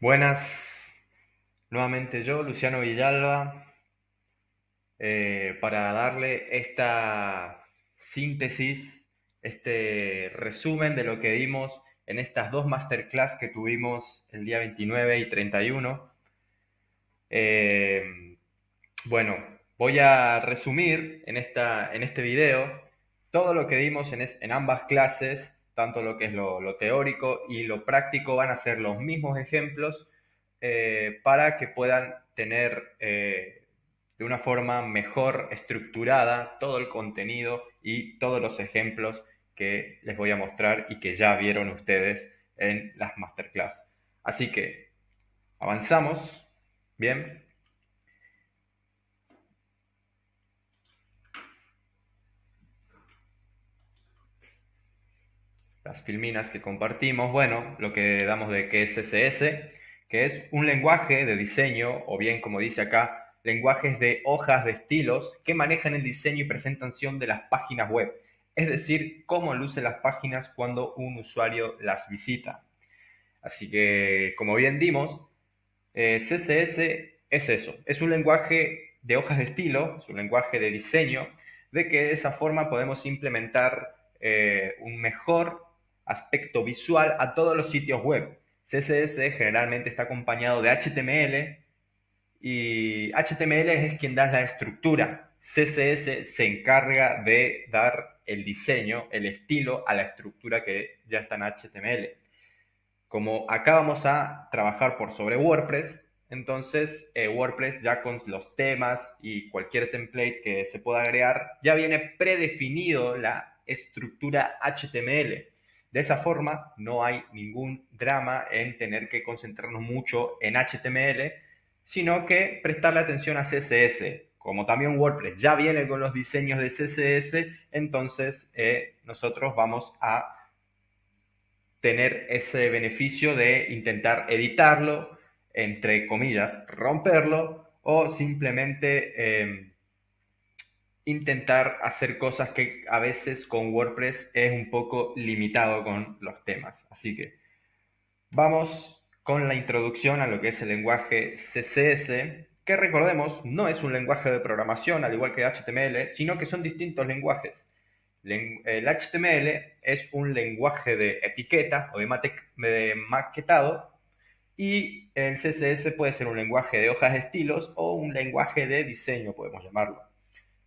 Buenas, nuevamente yo, Luciano Villalba, para darle esta síntesis, este resumen de lo que dimos en estas dos masterclass que tuvimos el día 29 y 31. Eh, bueno, voy a resumir en este video todo lo que dimos en ambas clases, tanto lo que es lo teórico y lo práctico van a ser los mismos ejemplos para que puedan tener de una forma mejor estructurada todo el contenido y todos los ejemplos que les voy a mostrar y que ya vieron ustedes en las masterclass. Así que avanzamos. Bien. Las filminas que compartimos, bueno, lo que damos de que es CSS, que es un lenguaje de diseño, o bien como dice acá, lenguajes de hojas de estilos que manejan el diseño y presentación de las páginas web, es decir, cómo lucen las páginas cuando un usuario las visita. Así que, como bien dimos, CSS es eso, es un lenguaje de hojas de estilo, es un lenguaje de diseño, de que de esa forma podemos implementar un mejor aspecto visual a todos los sitios web. CSS generalmente está acompañado de HTML y HTML es quien da la estructura. CSS se encarga de dar el diseño, el estilo a la estructura que ya está en HTML. Como acá vamos a trabajar por sobre WordPress, entonces WordPress ya con los temas y cualquier template que se pueda agregar, ya viene predefinido la estructura HTML. De esa forma no hay ningún drama en tener que concentrarnos mucho en HTML, sino que prestarle atención a CSS. Como también WordPress ya viene con los diseños de CSS, entonces nosotros vamos a tener ese beneficio de intentar editarlo, entre comillas, romperlo, o simplemente intentar hacer cosas que a veces con WordPress es un poco limitado con los temas. Así que vamos con la introducción a lo que es el lenguaje CSS, que recordemos no es un lenguaje de programación al igual que HTML, sino que son distintos lenguajes. El HTML es un lenguaje de etiqueta o de maquetado y el CSS puede ser un lenguaje de hojas de estilos o un lenguaje de diseño, podemos llamarlo.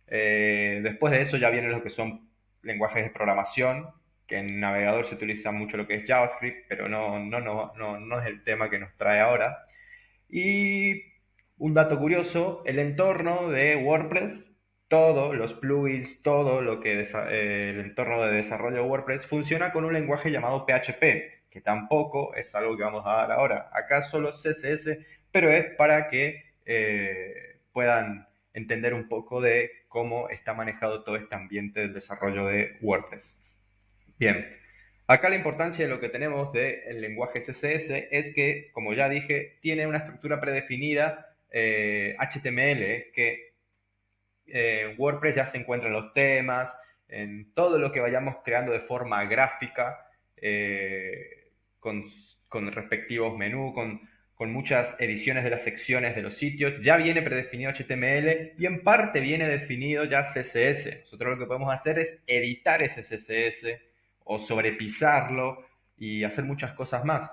Después de eso ya vienen los que son lenguajes de programación, que en navegador se utiliza mucho lo que es JavaScript, pero no es el tema que nos trae ahora. Y un dato curioso, el entorno de WordPress, todos los plugins, todo lo que el entorno de desarrollo de WordPress funciona con un lenguaje llamado PHP, que tampoco es algo que vamos a dar ahora. Acá solo CSS, pero es para que puedan entender un poco de cómo está manejado todo este ambiente del desarrollo de WordPress. Bien, acá la importancia de lo que tenemos del lenguaje CSS es que, como ya dije, tiene una estructura predefinida HTML que en WordPress ya se encuentran los temas, en todo lo que vayamos creando de forma gráfica, con, con respectivos menús, con muchas ediciones de las secciones de los sitios, ya viene predefinido HTML y en parte viene definido ya CSS. Nosotros lo que podemos hacer es editar ese CSS o sobrepisarlo y hacer muchas cosas más.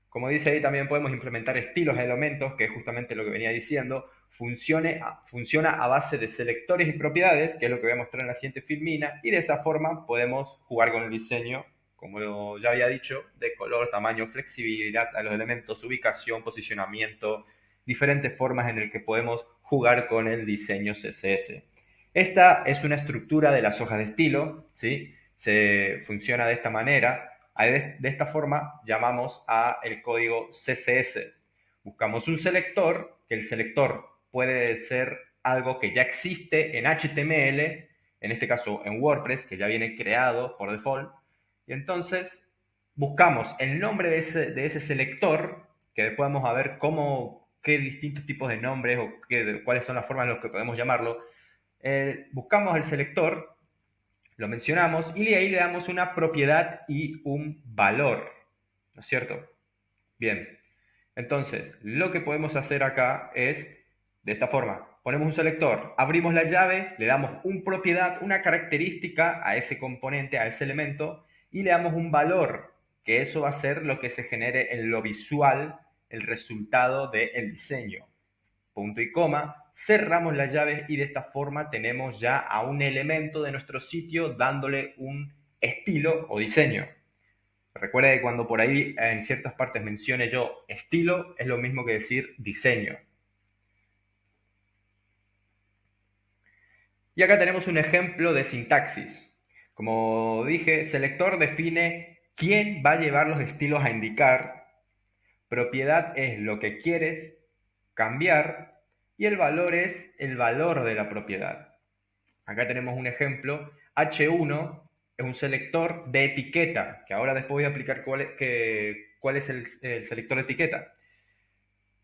Como dice ahí, también podemos implementar estilos de elementos, que es justamente lo que venía diciendo. Funciona a base de selectores y propiedades, que es lo que voy a mostrar en la siguiente filmina, y de esa forma podemos jugar con el diseño, como ya había dicho, de color, tamaño, flexibilidad a los elementos, ubicación, posicionamiento, diferentes formas en las que podemos jugar con el diseño CSS. Esta es una estructura de las hojas de estilo, ¿sí? Se funciona de esta manera. De esta forma llamamos a el código CSS. Buscamos un selector, que el selector puede ser algo que ya existe en HTML, en este caso en WordPress, que ya viene creado por default, y entonces buscamos el nombre de ese selector, que después vamos a ver qué distintos tipos de nombres o cuáles son las formas en las que podemos llamarlo. Buscamos el selector, lo mencionamos y ahí le damos una propiedad y un valor, ¿no es cierto? Bien, Entonces, lo que podemos hacer acá es de esta forma. Ponemos un selector, abrimos la llave, le damos una propiedad, una característica a ese componente, a ese elemento, y le damos un valor, que eso va a ser lo que se genere en lo visual, el resultado del diseño. Punto y coma, cerramos la llave y de esta forma tenemos ya a un elemento de nuestro sitio dándole un estilo o diseño. Recuerda que cuando por ahí en ciertas partes mencione yo estilo, es lo mismo que decir diseño. Y acá tenemos un ejemplo de sintaxis. Como dije, selector define quién va a llevar los estilos a indicar, propiedad es lo que quieres cambiar y el valor es el valor de la propiedad. Acá tenemos un ejemplo, H1 es un selector de etiqueta, que ahora después voy a explicar cuál es el selector de etiqueta.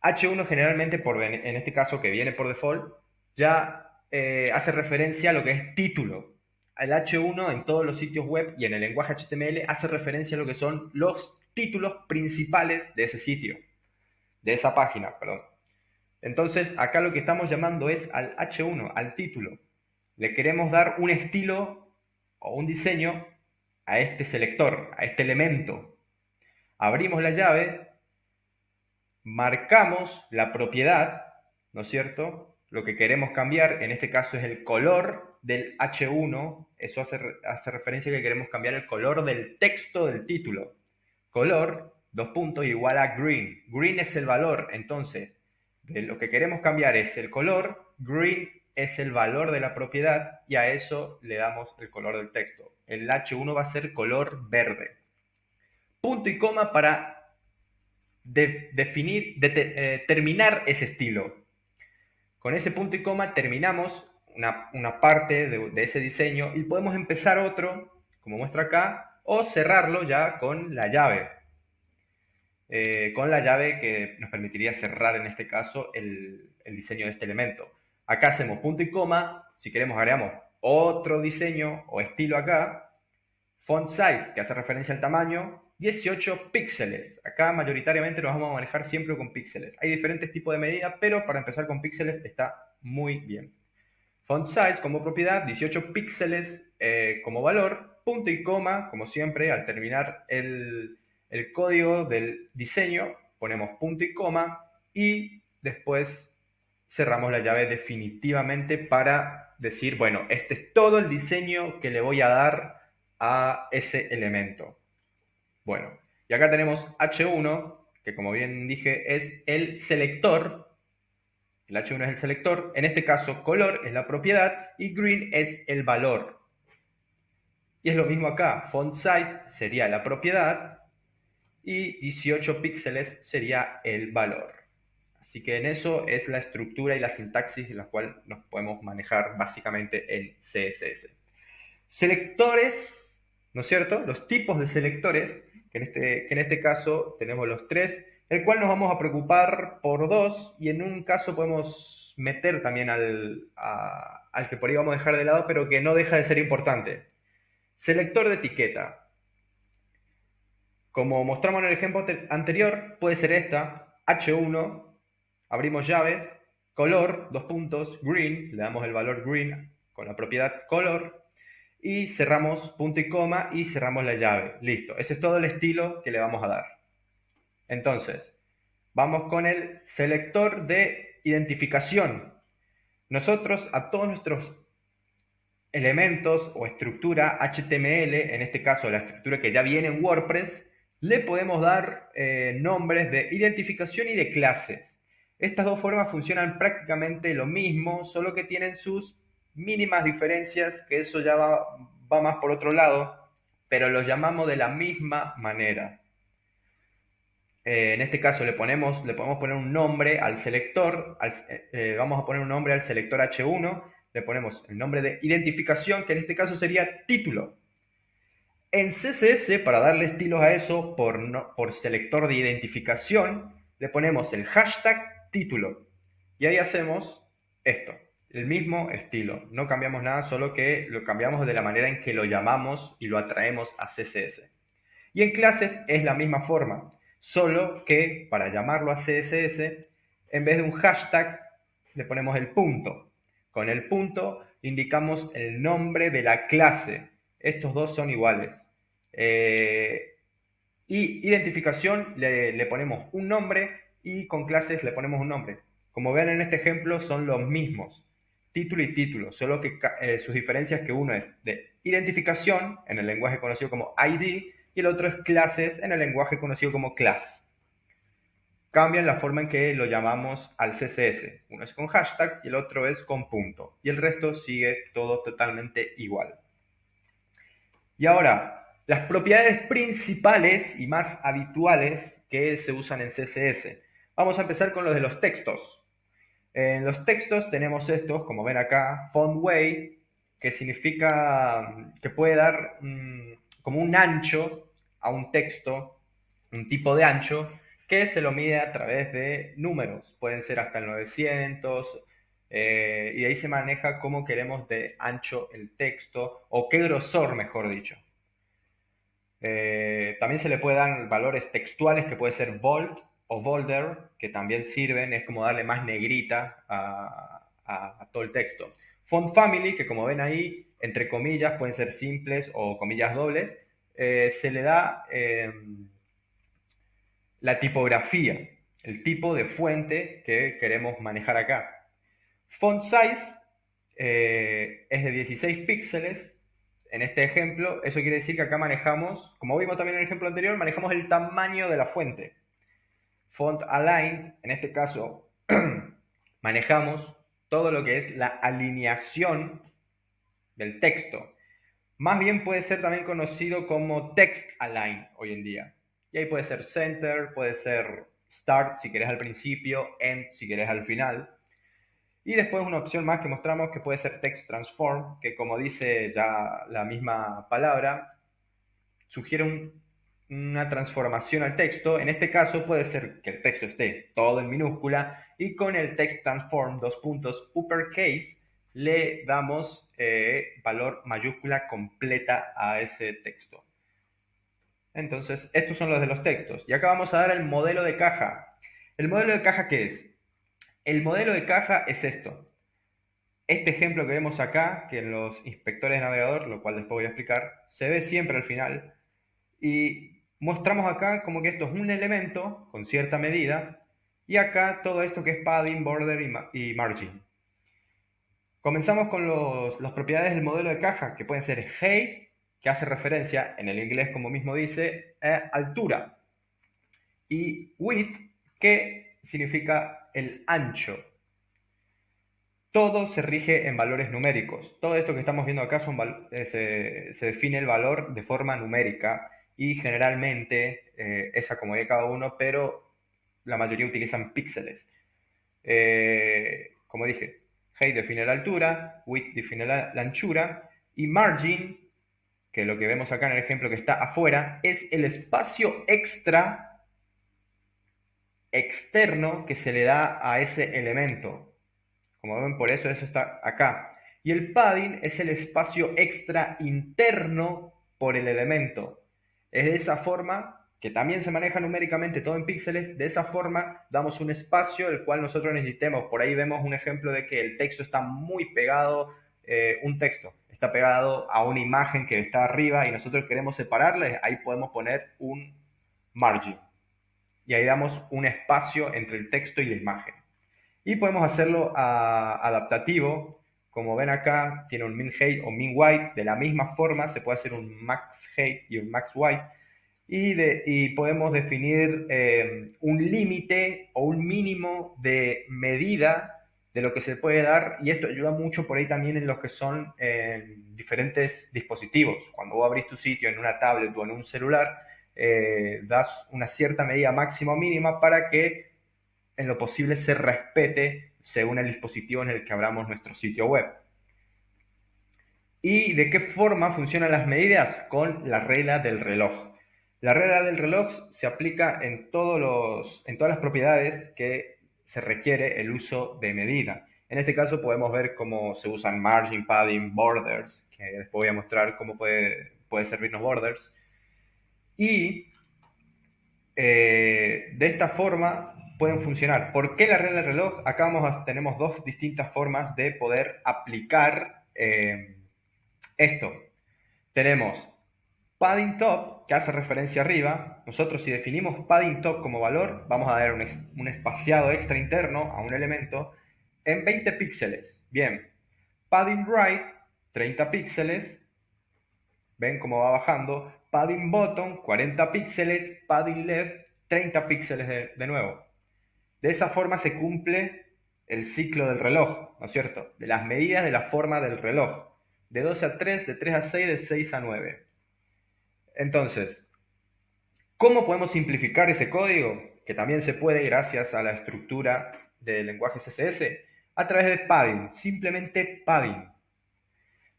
H1 generalmente, en este caso que viene por default, ya hace referencia a lo que es título. El H1 en todos los sitios web y en el lenguaje HTML hace referencia a lo que son los títulos principales de ese sitio, de esa página, perdón. Entonces, acá lo que estamos llamando es al H1, al título. Le queremos dar un estilo o un diseño a este selector, a este elemento. Abrimos la llave, marcamos la propiedad, ¿no es cierto? Lo que queremos cambiar, en este caso es el color del H1, eso hace referencia a que queremos cambiar el color del texto del título. Color, dos puntos, igual a green. Green es el valor, entonces, de lo que queremos cambiar es el color, green es el valor de la propiedad y a eso le damos el color del texto. El H1 va a ser color verde. Punto y coma para terminar ese estilo. Con ese punto y coma terminamos una parte de ese diseño y podemos empezar otro, como muestra acá, o cerrarlo ya con la llave. Con la llave que nos permitiría cerrar en este caso el diseño de este elemento. Acá hacemos punto y coma, si queremos agregamos otro diseño o estilo acá, font size, que hace referencia al tamaño, 18 píxeles. Acá mayoritariamente nos vamos a manejar siempre con píxeles. Hay diferentes tipos de medidas, pero para empezar con píxeles está muy bien. Font size como propiedad, 18 píxeles como valor, punto y coma, como siempre, al terminar el código del diseño, ponemos punto y coma y después cerramos la llave definitivamente para decir, bueno, este es todo el diseño que le voy a dar a ese elemento. Bueno, y acá tenemos H1, que como bien dije es el selector. El H1 es el selector, en este caso color es la propiedad y green es el valor. Y es lo mismo acá, font size sería la propiedad y 18 píxeles sería el valor. Así que en eso es la estructura y la sintaxis en la cual nos podemos manejar básicamente en CSS. Selectores, ¿no es cierto? Los tipos de selectores, que en este caso tenemos los tres, el cual nos vamos a preocupar por dos y en un caso podemos meter también al que por ahí vamos a dejar de lado, pero que no deja de ser importante. Selector de etiqueta. Como mostramos en el ejemplo anterior, puede ser esta, H1, abrimos llaves, color, dos puntos, green, le damos el valor green con la propiedad color, y cerramos punto y coma y cerramos la llave. Listo, ese es todo el estilo que le vamos a dar. Entonces, vamos con el selector de identificación. Nosotros a todos nuestros elementos o estructura HTML, en este caso la estructura que ya viene en WordPress, le podemos dar nombres de identificación y de clase. Estas dos formas funcionan prácticamente lo mismo, solo que tienen sus mínimas diferencias, que eso ya va más por otro lado, pero los llamamos de la misma manera. En este caso le podemos poner un nombre al selector, vamos a poner un nombre al selector H1, le ponemos el nombre de identificación, que en este caso sería título. En CSS, para darle estilos a eso, por selector de identificación, le ponemos el hashtag título. Y ahí hacemos esto, el mismo estilo. No cambiamos nada, solo que lo cambiamos de la manera en que lo llamamos y lo atraemos a CSS. Y en clases es la misma forma. solo que para llamarlo a CSS, en vez de un hashtag, le ponemos el punto. Con el punto indicamos el nombre de la clase. Estos dos son iguales. Y identificación le ponemos un nombre y con clases le ponemos un nombre. Como ven en este ejemplo son los mismos, título y título, solo que sus diferencias que uno es de identificación en el lenguaje conocido como ID y el otro es clases en el lenguaje conocido como class. Cambian la forma en que lo llamamos al CSS. Uno es con hashtag y el otro es con punto. Y el resto sigue todo totalmente igual. Y ahora, las propiedades principales y más habituales que se usan en CSS. Vamos a empezar con los de los textos. En los textos tenemos estos, como ven acá, font weight, que significa que puede dar como un ancho a un texto, un tipo de ancho, que se lo mide a través de números. Pueden ser hasta el 900, y de ahí se maneja cómo queremos de ancho el texto, o qué grosor, mejor dicho. También se le puede dar valores textuales que puede ser bold o bolder, que también sirven, es como darle más negrita a todo el texto. Font family, que como ven ahí, entre comillas, pueden ser simples o comillas dobles, se le da la tipografía, el tipo de fuente que queremos manejar acá. Font size es de 16 píxeles. En este ejemplo, eso quiere decir que acá manejamos, como vimos también en el ejemplo anterior, manejamos el tamaño de la fuente. Font align, en este caso, manejamos todo lo que es la alineación del texto. Más bien puede ser también conocido como text align hoy en día. Y ahí puede ser center, puede ser start si querés al principio, end si querés al final. Y después una opción más que mostramos que puede ser text transform, que como dice ya la misma palabra, sugiere una transformación al texto. En este caso puede ser que el texto esté todo en minúscula y con el text transform, uppercase, le damos valor mayúscula completa a ese texto. Entonces, estos son los de los textos. Y acá vamos a dar el modelo de caja. ¿El modelo de caja qué es? El modelo de caja es esto. Este ejemplo que vemos acá, que en los inspectores de navegador, lo cual después voy a explicar, se ve siempre al final. Y mostramos acá como que esto es un elemento con cierta medida. Y acá todo esto que es padding, border y margin. Comenzamos con las propiedades del modelo de caja, que pueden ser height, que hace referencia, en el inglés como mismo dice, a altura. Y width, que significa el ancho. Todo se rige en valores numéricos. Todo esto que estamos viendo acá se define el valor de forma numérica y generalmente es a como de cada uno, pero la mayoría utilizan píxeles. Como dije, height define la altura, width define la anchura y margin, que lo que vemos acá en el ejemplo que está afuera, es el espacio extra externo que se le da a ese elemento. Como ven, por eso está acá. Y el padding es el espacio extra interno por el elemento. Es de esa forma, que también se maneja numéricamente todo en píxeles, de esa forma damos un espacio el cual nosotros necesitemos. Por ahí vemos un ejemplo de que el texto está muy pegado, un texto está pegado a una imagen que está arriba y nosotros queremos separarle, ahí podemos poner un margin. Y ahí damos un espacio entre el texto y la imagen. Y podemos hacerlo adaptativo. Como ven acá, tiene un min height o min weight. De la misma forma se puede hacer un max height y un max weight. Y podemos definir un límite o un mínimo de medida de lo que se puede dar. Y esto ayuda mucho por ahí también en los que son diferentes dispositivos. Cuando vos abrís tu sitio en una tablet o en un celular, das una cierta medida máxima o mínima para que en lo posible se respete según el dispositivo en el que abramos nuestro sitio web. ¿Y de qué forma funcionan las medidas? Con la regla del reloj. La regla del reloj se aplica en todas las propiedades que se requiere el uso de medida. En este caso podemos ver cómo se usan margin, padding, borders, que después voy a mostrar cómo puede servirnos borders. Y De esta forma pueden funcionar. ¿Por qué la regla del reloj? Acá tenemos dos distintas formas de poder aplicar esto. Tenemos padding top, que hace referencia arriba. Nosotros si definimos padding top como valor, vamos a dar un espaciado extra interno a un elemento en 20 píxeles. Bien, padding right, 30 píxeles. ¿Ven cómo va bajando? Padding bottom, 40 píxeles. Padding left, 30 píxeles de nuevo. De esa forma se cumple el ciclo del reloj, ¿no es cierto? De las medidas de la forma del reloj. De 12 a 3, de 3 a 6, de 6 a 9. Entonces, ¿cómo podemos simplificar ese código? Que también se puede gracias a la estructura del lenguaje CSS. A través de padding, simplemente padding.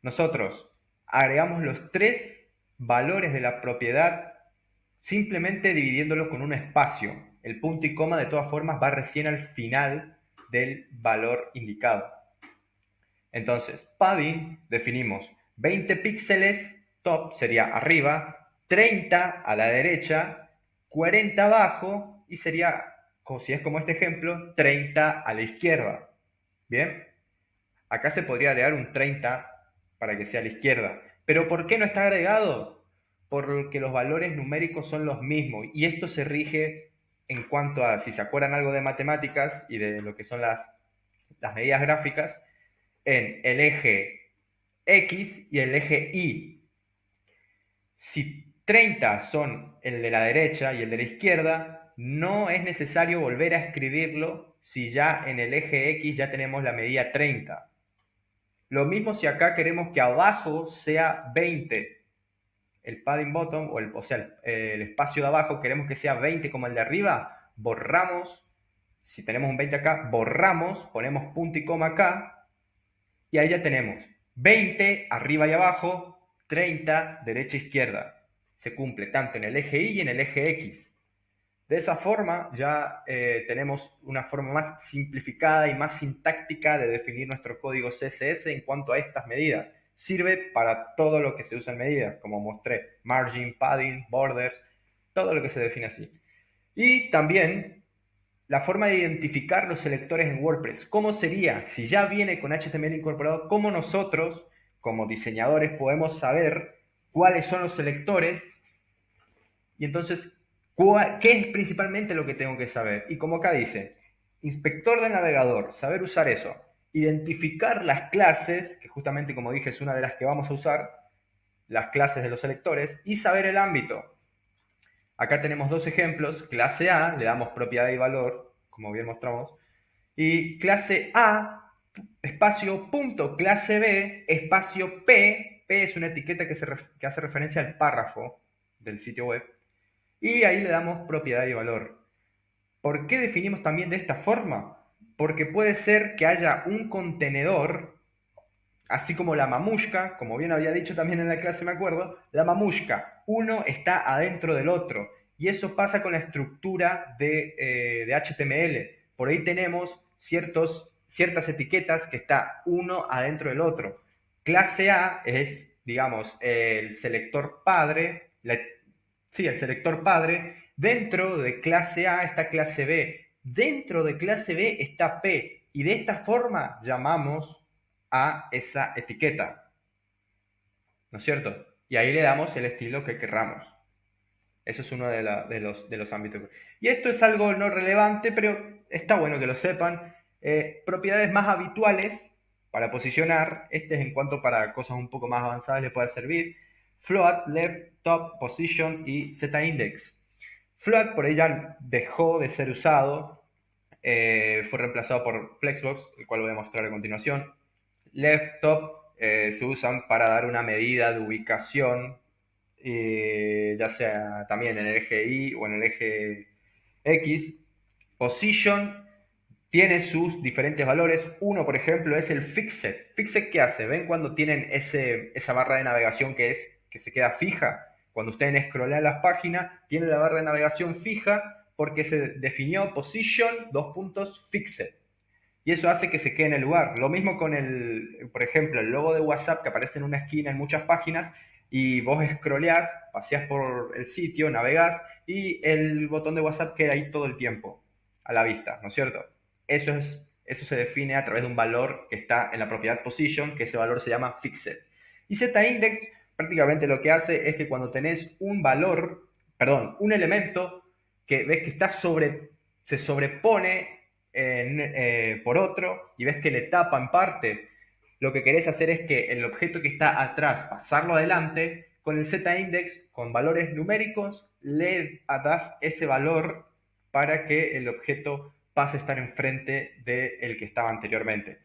Nosotros agregamos los tres valores de la propiedad simplemente dividiéndolos con un espacio. El punto y coma de todas formas va recién al final del valor indicado. Entonces, padding definimos 20 píxeles, top sería arriba, 30 a la derecha, 40 abajo y sería, si es como este ejemplo, 30 a la izquierda. ¿Bien? Acá se podría agregar un 30 para que sea a la izquierda. ¿Pero por qué no está agregado? Porque los valores numéricos son los mismos y esto se rige en cuanto a, si se acuerdan algo de matemáticas y de lo que son las medidas gráficas, en el eje X y el eje Y. Si 30 son el de la derecha y el de la izquierda, no es necesario volver a escribirlo si ya en el eje X ya tenemos la medida 30. Lo mismo si acá queremos que abajo sea 20. El padding bottom, o sea, el espacio de abajo, queremos que sea 20 como el de arriba, borramos, si tenemos un 20 acá, borramos, ponemos punto y coma acá, y ahí ya tenemos 20 arriba y abajo, 30 derecha e izquierda. Se cumple tanto en el eje Y y en el eje X. De esa forma ya tenemos una forma más simplificada y más sintáctica de definir nuestro código CSS en cuanto a estas medidas. Sirve para todo lo que se usa en medidas, como mostré, margin, padding, borders, todo lo que se define así. Y también la forma de identificar los selectores en WordPress. ¿Cómo sería? Si ya viene con HTML incorporado, ¿cómo nosotros, como diseñadores, podemos saber cuáles son los selectores? Y entonces, ¿qué es principalmente lo que tengo que saber? Y como acá dice, inspector de navegador, saber usar eso. Identificar las clases, que justamente como dije es una de las que vamos a usar, las clases de los selectores, y saber el ámbito. Acá tenemos dos ejemplos. Clase A, le damos propiedad y valor, como bien mostramos. Y clase A, espacio punto, clase B, espacio P. P es una etiqueta que hace referencia al párrafo del sitio web. Y ahí le damos propiedad y valor. ¿Por qué definimos también de esta forma? Porque puede ser que haya un contenedor, así como la mamushka, como bien había dicho también en la clase, me acuerdo, la mamushka, uno está adentro del otro. Y eso pasa con la estructura de HTML. Por ahí tenemos ciertas etiquetas que está uno adentro del otro. Clase A es, digamos, el selector padre, el selector padre. Dentro de clase A está clase B. Dentro de clase B está P. Y de esta forma llamamos a esa etiqueta, ¿no es cierto? Y ahí le damos el estilo que querramos. Eso es uno de los ámbitos. Y esto es algo no relevante, pero está bueno que lo sepan. Propiedades más habituales para posicionar, este es en cuanto para cosas un poco más avanzadas le puede servir. Float, left, top, position y z-index. Float por ella dejó de ser usado, fue reemplazado por Flexbox, el cual voy a mostrar a continuación. Left, top se usan para dar una medida de ubicación, ya sea también en el eje Y o en el eje X. Position tiene sus diferentes valores. Uno, por ejemplo, es el fixed. ¿Fixed qué hace? ¿Ven cuando tienen esa barra de navegación que se queda fija? Cuando ustedes scrollean las páginas, tiene la barra de navegación fija porque se definió position, fixed. Y eso hace que se quede en el lugar. Lo mismo con por ejemplo, el logo de WhatsApp que aparece en una esquina en muchas páginas. y vos scrolleás, paseás por el sitio, navegás y el botón de WhatsApp queda ahí todo el tiempo, a la vista, ¿no es cierto? Eso se define a través de un valor que está en la propiedad position, que ese valor se llama fixed. Y ZIndex prácticamente lo que hace es que cuando tenés un valor, perdón, un elemento que ves que se sobrepone por otro y ves que le tapa en parte, lo que querés hacer es que el objeto que está atrás, pasarlo adelante, con el ZIndex, con valores numéricos, le das ese valor para que el objeto pase a estar enfrente del que estaba anteriormente.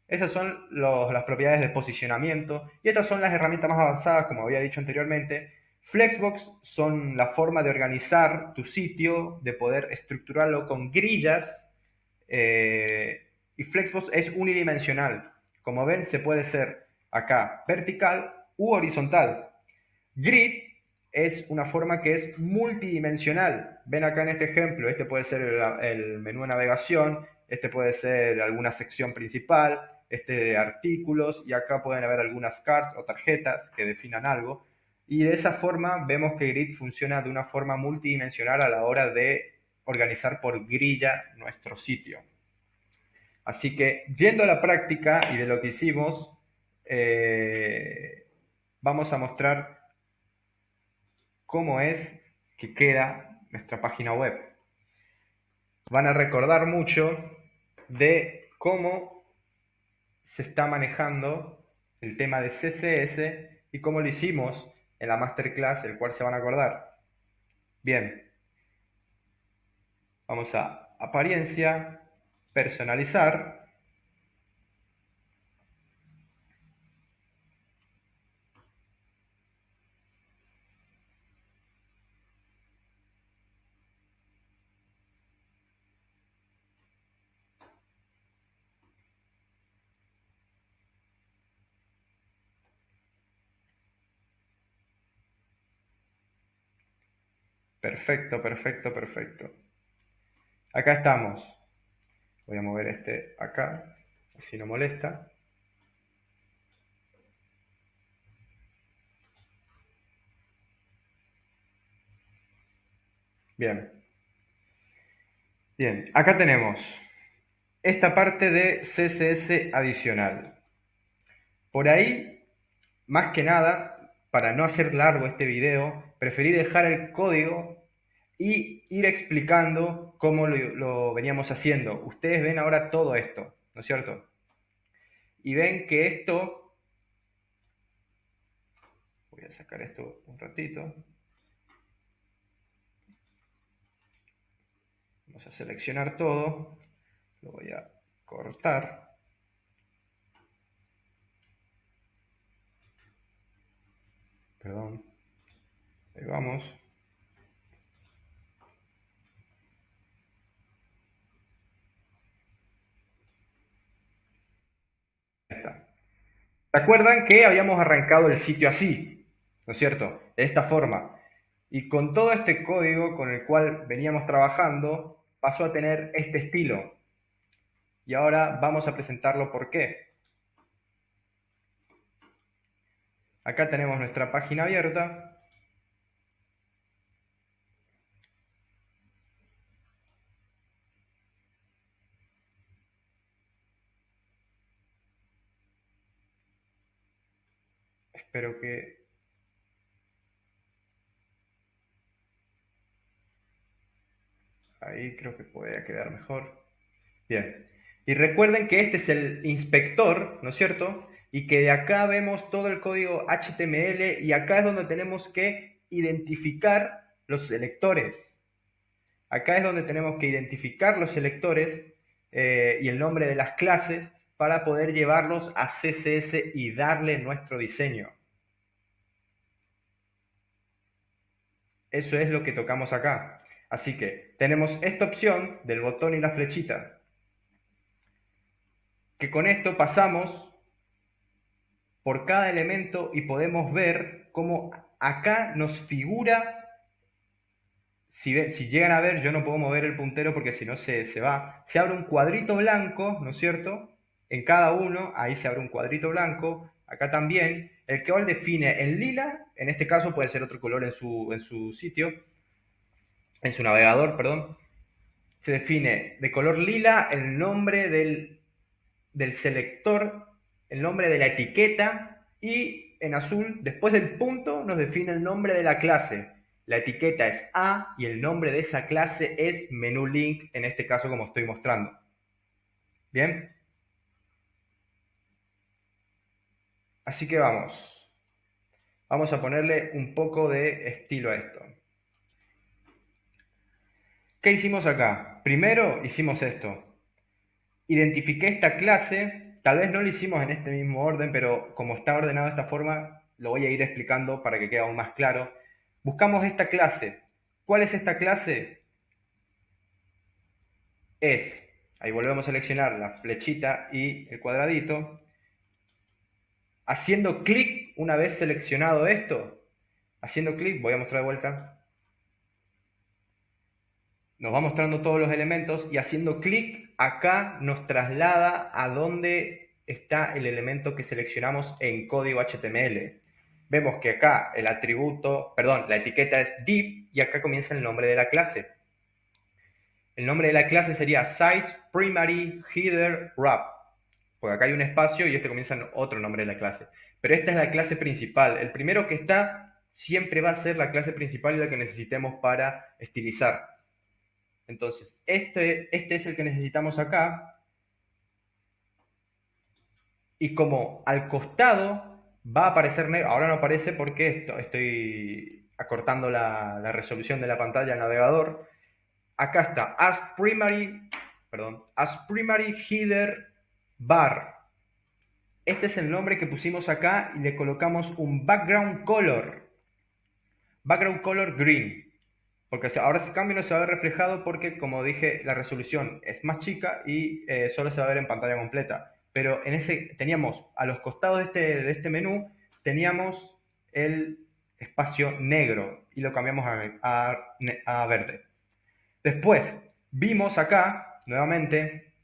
Esas son las propiedades de posicionamiento y estas son las herramientas más avanzadas, como había dicho anteriormente. Flexbox son la forma de organizar tu sitio, de poder estructurarlo con grillas, y Flexbox es unidimensional. Como ven, se puede ser acá vertical u horizontal. Grid es una forma que es multidimensional. Ven acá en este ejemplo, este puede ser el menú de navegación, este puede ser alguna sección principal, este de artículos, y acá pueden haber algunas cards o tarjetas que definan algo. Y de esa forma vemos que Grid funciona de una forma multidimensional a la hora de organizar por grilla nuestro sitio. Así que, yendo a la práctica y de lo que hicimos, vamos a mostrar cómo es que queda nuestra página web. Van a recordar mucho de cómo se está manejando el tema de CSS y cómo lo hicimos en la masterclass, el cual se van a acordar. Bien, vamos a apariencia, personalizar. Perfecto, perfecto, perfecto. Acá estamos. Voy a mover este acá, así no molesta. Bien. Bien, acá tenemos esta parte de CSS adicional. Por ahí, más que nada, para no hacer largo este video, preferí dejar el código y ir explicando cómo lo veníamos haciendo. Ustedes ven ahora todo esto, ¿no es cierto? Y ven que esto, voy a sacar esto un ratito, vamos a seleccionar todo, lo voy a cortar, perdón, ahí vamos. Ahí está. ¿Se acuerdan que habíamos arrancado el sitio así? ¿No es cierto? De esta forma. Y con todo este código con el cual veníamos trabajando, pasó a tener este estilo. Y ahora vamos a presentarlo por qué. Acá tenemos nuestra página abierta. Espero que... Ahí creo que puede quedar mejor. Bien. Y recuerden que este es el inspector, ¿no es cierto? Y que de acá vemos todo el código HTML y acá es donde tenemos que identificar los selectores. Acá es donde tenemos que identificar los selectores y el nombre de las clases para poder llevarlos a CSS y darle nuestro diseño. Eso es lo que tocamos acá. Así que tenemos esta opción del botón y la flechita, que con esto pasamos por cada elemento y podemos ver cómo acá nos figura. Si llegan a ver, yo no puedo mover el puntero porque si no se va. Se abre un cuadrito blanco, ¿no es cierto? En cada uno, ahí se abre un cuadrito blanco, acá también, El cual define en lila, en este caso puede ser otro color en su sitio, en su navegador, perdón, se define de color lila el nombre del selector, el nombre de la etiqueta y en azul, después del punto, nos define el nombre de la clase. La etiqueta es A y el nombre de esa clase es menú link, en este caso como estoy mostrando. ¿Bien? Así que vamos. Vamos a ponerle un poco de estilo a esto. ¿Qué hicimos acá? Primero hicimos esto. Identifiqué esta clase, tal vez no lo hicimos en este mismo orden, pero como está ordenado de esta forma, lo voy a ir explicando para que quede aún más claro. Buscamos esta clase. ¿Cuál es esta clase? Ahí volvemos a seleccionar la flechita y el cuadradito. Haciendo clic, una vez seleccionado esto, haciendo clic, voy a mostrar de vuelta, nos va mostrando todos los elementos y haciendo clic acá nos traslada a donde está el elemento que seleccionamos en código HTML. Vemos que acá el atributo, perdón, la etiqueta es div y acá comienza el nombre de la clase. El nombre de la clase sería site primary header wrap, porque acá hay un espacio y este comienza en otro nombre de la clase. Pero esta es la clase principal. El primero que está siempre va a ser la clase principal y la que necesitemos para estilizar. Entonces, este es el que necesitamos acá. Y como al costado va a aparecer negro, ahora no aparece porque estoy acortando la resolución de la pantalla del navegador. Acá está, as primary header bar. Este es el nombre que pusimos acá y le colocamos un background color green. Porque ahora ese cambio no se va a ver reflejado porque, como dije, la resolución es más chica y solo se va a ver en pantalla completa. Pero teníamos a los costados de este menú, teníamos el espacio negro y lo cambiamos a verde. Después vimos acá, nuevamente,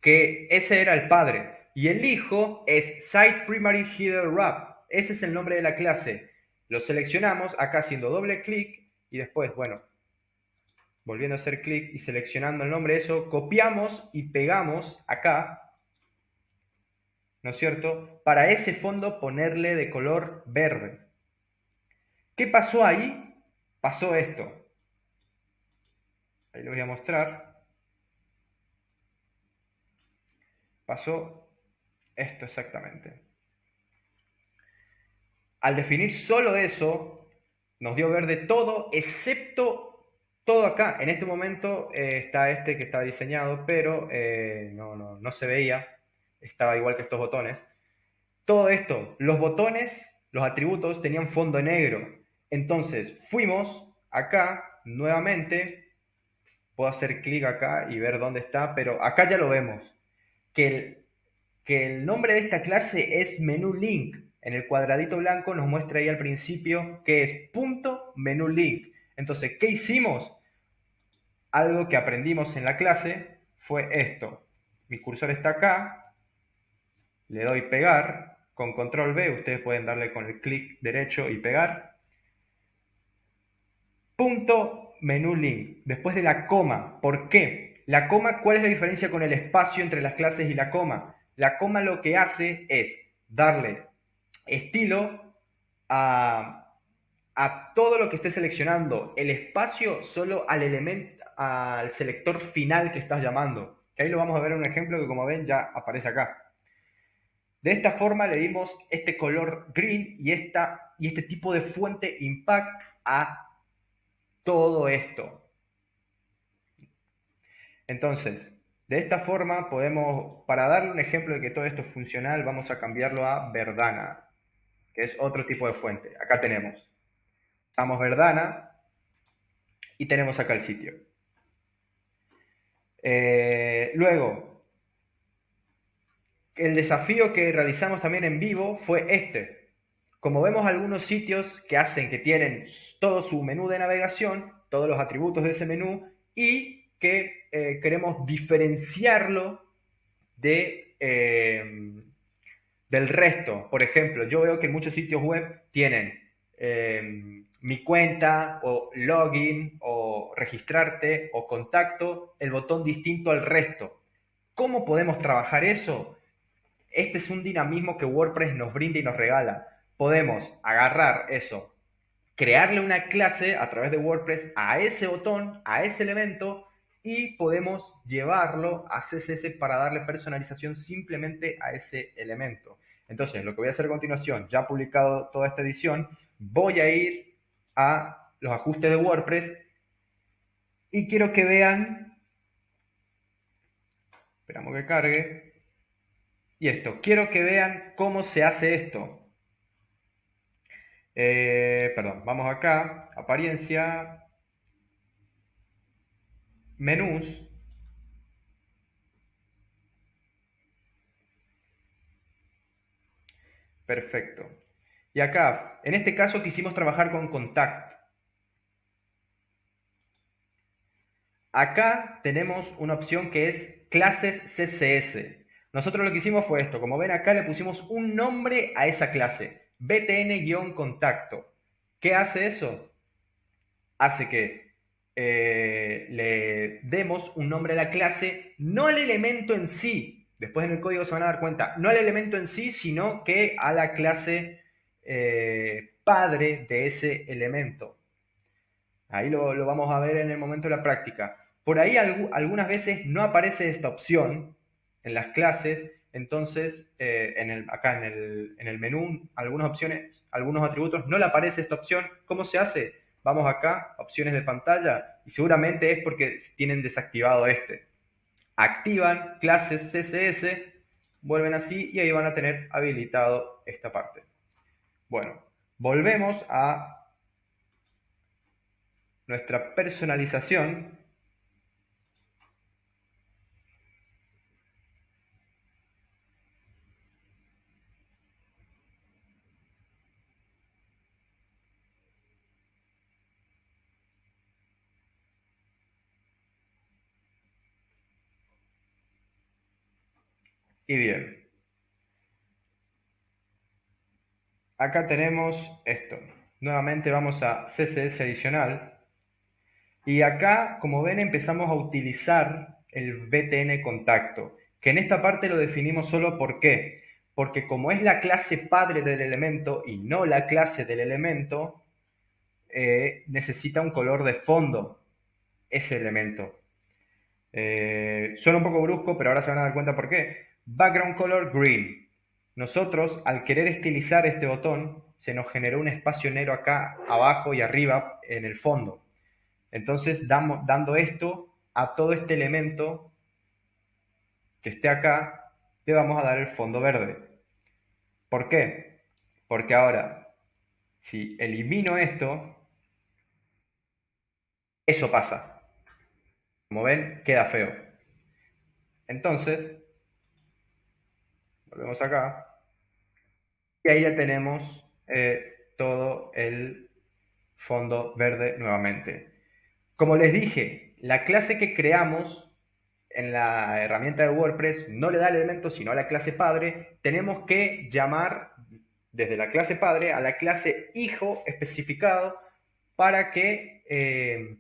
que ese era el padre y el hijo es site primary header wrap. Ese es el nombre de la clase. Lo seleccionamos acá haciendo doble clic y después, bueno, volviendo a hacer clic y seleccionando el nombre de eso, copiamos y pegamos acá, ¿no es cierto? Para ese fondo ponerle de color verde. ¿Qué pasó ahí? Pasó esto. Ahí lo voy a mostrar. Pasó esto exactamente. Al definir solo eso, nos dio verde todo, excepto todo acá. En este momento está este que está diseñado, pero no se veía. Estaba igual que estos botones. Todo esto, los botones, los atributos tenían fondo negro. Entonces fuimos acá nuevamente. Puedo hacer clic acá y ver dónde está, pero acá ya lo vemos. Que el nombre de esta clase es menú link. En el cuadradito blanco nos muestra ahí al principio que es punto menú link. Entonces, ¿qué hicimos? Algo que aprendimos en la clase fue esto. Mi cursor está acá, le doy pegar, con control B, ustedes pueden darle con el clic derecho y pegar. Punto menú link, después de la coma. ¿Por qué? La coma, ¿cuál es la diferencia con el espacio entre las clases y la coma? La coma lo que hace es darle estilo a todo lo que esté seleccionando. El espacio solo al selector final que estás llamando. Que ahí lo vamos a ver en un ejemplo que, como ven, ya aparece acá. De esta forma le dimos este color green y este tipo de fuente impact a todo esto. Entonces, de esta forma podemos, para darle un ejemplo de que todo esto es funcional, vamos a cambiarlo a Verdana, que es otro tipo de fuente. Acá tenemos. Usamos Verdana y tenemos acá el sitio. Luego, el desafío que realizamos también en vivo fue este. Como vemos algunos sitios que hacen que tienen todo su menú de navegación, todos los atributos de ese menú, y que queremos diferenciarlo de del resto. Por ejemplo, yo veo que muchos sitios web tienen mi cuenta o login o registrarte o contacto, el botón distinto al resto. ¿Cómo podemos trabajar eso? Este es un dinamismo que WordPress nos brinda y nos regala. Podemos agarrar eso, crearle una clase a través de WordPress a ese botón, a ese elemento, y podemos llevarlo a CSS para darle personalización simplemente a ese elemento. Entonces, lo que voy a hacer a continuación, ya publicado toda esta edición, voy a ir a los ajustes de WordPress y quiero que vean, esperamos que cargue, y esto, quiero que vean cómo se hace esto. Perdón, vamos acá, apariencia, menús, perfecto. Y acá, en este caso quisimos trabajar con Contact. Acá tenemos una opción que es clases CSS. Nosotros lo que hicimos fue esto, como ven acá le pusimos un nombre a esa clase, btn-contacto. ¿Qué hace eso? Hace que le demos un nombre a la clase, no al elemento en sí. Después en el código se van a dar cuenta, no al elemento en sí, sino que a la clase padre de ese elemento. Ahí lo vamos a ver en el momento de la práctica. Por ahí algunas veces no aparece esta opción en las clases, entonces acá en el menú, algunas opciones, algunos atributos, no le aparece esta opción. ¿Cómo se hace? Vamos acá, opciones de pantalla, y seguramente es porque tienen desactivado este. Activan clases CSS, vuelven así y ahí van a tener habilitado esta parte. Bueno, volvemos a nuestra personalización. Y bien, acá tenemos esto. Nuevamente vamos a CSS adicional. Y acá, como ven, empezamos a utilizar el BTN contacto, que en esta parte lo definimos solo ¿por qué? Porque como es la clase padre del elemento y no la clase del elemento, necesita un color de fondo ese elemento. Suena un poco brusco, pero ahora se van a dar cuenta por qué. Background color green. Nosotros, al querer estilizar este botón, se nos generó un espacio negro acá abajo y arriba en el fondo. Entonces, dando esto a todo este elemento que esté acá, le vamos a dar el fondo verde. ¿Por qué? Porque ahora, si elimino esto, eso pasa. Como ven, queda feo. Entonces, volvemos acá. Y ahí ya tenemos todo el fondo verde nuevamente. Como les dije, la clase que creamos en la herramienta de WordPress no le da el elemento sino a la clase padre. Tenemos que llamar desde la clase padre a la clase hijo especificado para que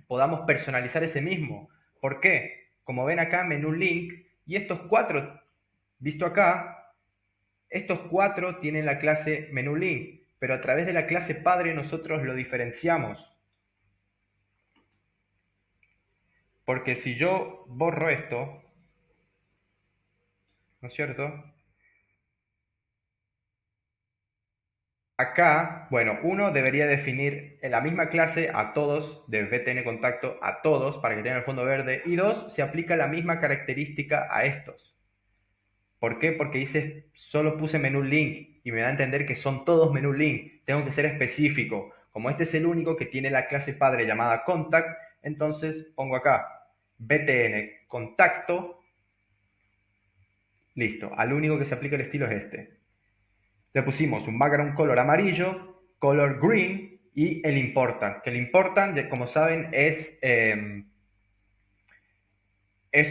podamos personalizar ese mismo. ¿Por qué? Como ven acá, menú link, y estos cuatro, visto acá, estos cuatro tienen la clase menú link, pero a través de la clase padre nosotros lo diferenciamos. Porque si yo borro esto, ¿no es cierto? Acá, bueno, uno debería definir en la misma clase a todos de BTN contacto, a todos, para que tengan el fondo verde. Y dos, se aplica la misma característica a estos. ¿Por qué? Porque dice, solo puse menú link y me da a entender que son todos menú link. Tengo que ser específico. Como este es el único que tiene la clase padre llamada contact, entonces pongo acá BTN contacto. Listo. Al único que se aplica el estilo es este. Le pusimos un background color amarillo, color green y el important. Que el important, como saben, es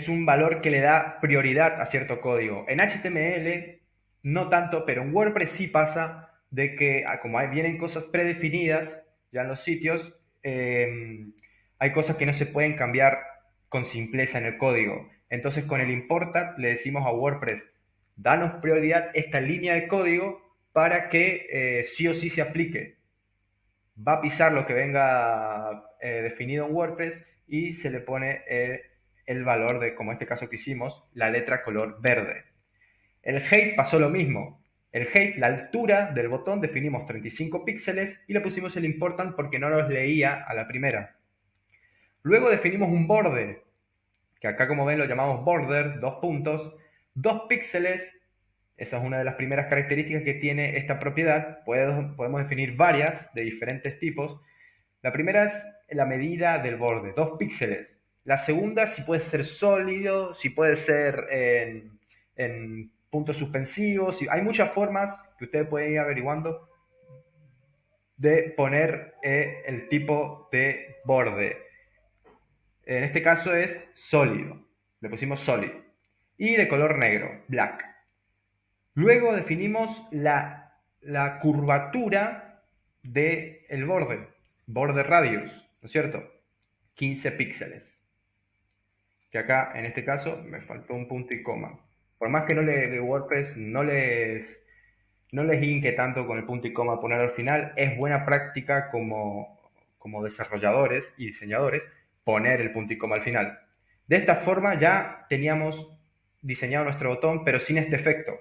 un valor que le da prioridad a cierto código. En HTML no tanto, pero en WordPress sí pasa de que como vienen cosas predefinidas ya en los sitios, hay cosas que no se pueden cambiar con simpleza en el código. Entonces con el importat le decimos a WordPress, danos prioridad esta línea de código para que sí o sí se aplique. Va a pisar lo que venga definido en WordPress y se le pone el valor de, como en este caso que hicimos, la letra color verde. El height pasó lo mismo. El height, la altura del botón, definimos 35 píxeles y le pusimos el important porque no nos leía a la primera. Luego definimos un borde, que acá como ven lo llamamos border, 2 puntos, 2 píxeles. Esa es una de las primeras características que tiene esta propiedad. Podemos definir varias de diferentes tipos. La primera es la medida del borde, 2 píxeles. La segunda, si puede ser sólido, si puede ser en puntos suspensivos. Hay muchas formas que ustedes pueden ir averiguando de poner el tipo de borde. En este caso es sólido. Le pusimos sólido. Y de color negro, black. Luego definimos la curvatura del borde radius, ¿no es cierto? 15 píxeles. Que acá, en este caso, me faltó un punto y coma. Por más que de WordPress no les hinque tanto con el punto y coma poner al final, es buena práctica como desarrolladores y diseñadores poner el punto y coma al final. De esta forma ya teníamos diseñado nuestro botón, pero sin este efecto.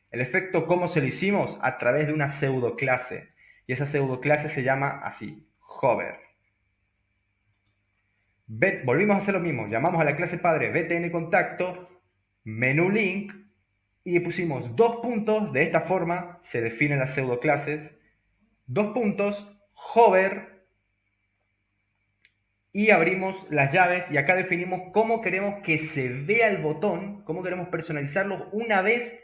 El efecto, ¿cómo se lo hicimos? A través de una pseudo clase. Y esa pseudo clase se llama así, hover. Volvimos a hacer lo mismo. Llamamos a la clase padre btn contacto, menú link, y pusimos 2 puntos. De esta forma se definen las pseudo clases. 2 puntos, hover, y abrimos las llaves. Y acá definimos cómo queremos que se vea el botón, cómo queremos personalizarlo una vez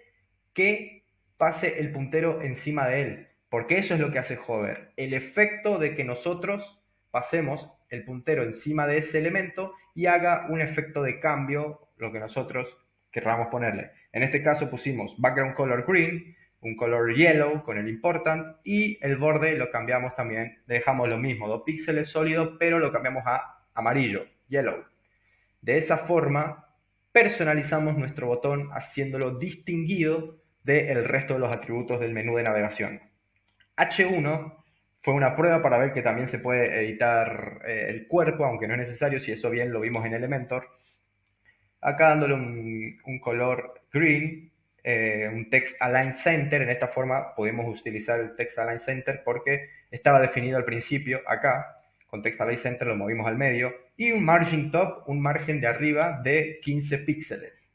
que pase el puntero encima de él, porque eso es lo que hace hover, el efecto de que nosotros pasemos el puntero encima de ese elemento y haga un efecto de cambio, lo que nosotros querramos ponerle. En este caso pusimos background color green, un color yellow con el important, y el borde lo cambiamos también, dejamos lo mismo, 2 píxeles sólidos, pero lo cambiamos a amarillo, yellow. De esa forma personalizamos nuestro botón haciéndolo distinguido del resto de los atributos del menú de navegación. H1 fue una prueba para ver que también se puede editar el cuerpo, aunque no es necesario, si eso bien lo vimos en Elementor. Acá dándole un color green, un text align center. En esta forma podemos utilizar el text align center porque estaba definido al principio acá. Con text align center lo movimos al medio. Y un margin top, un margen de arriba de 15 píxeles.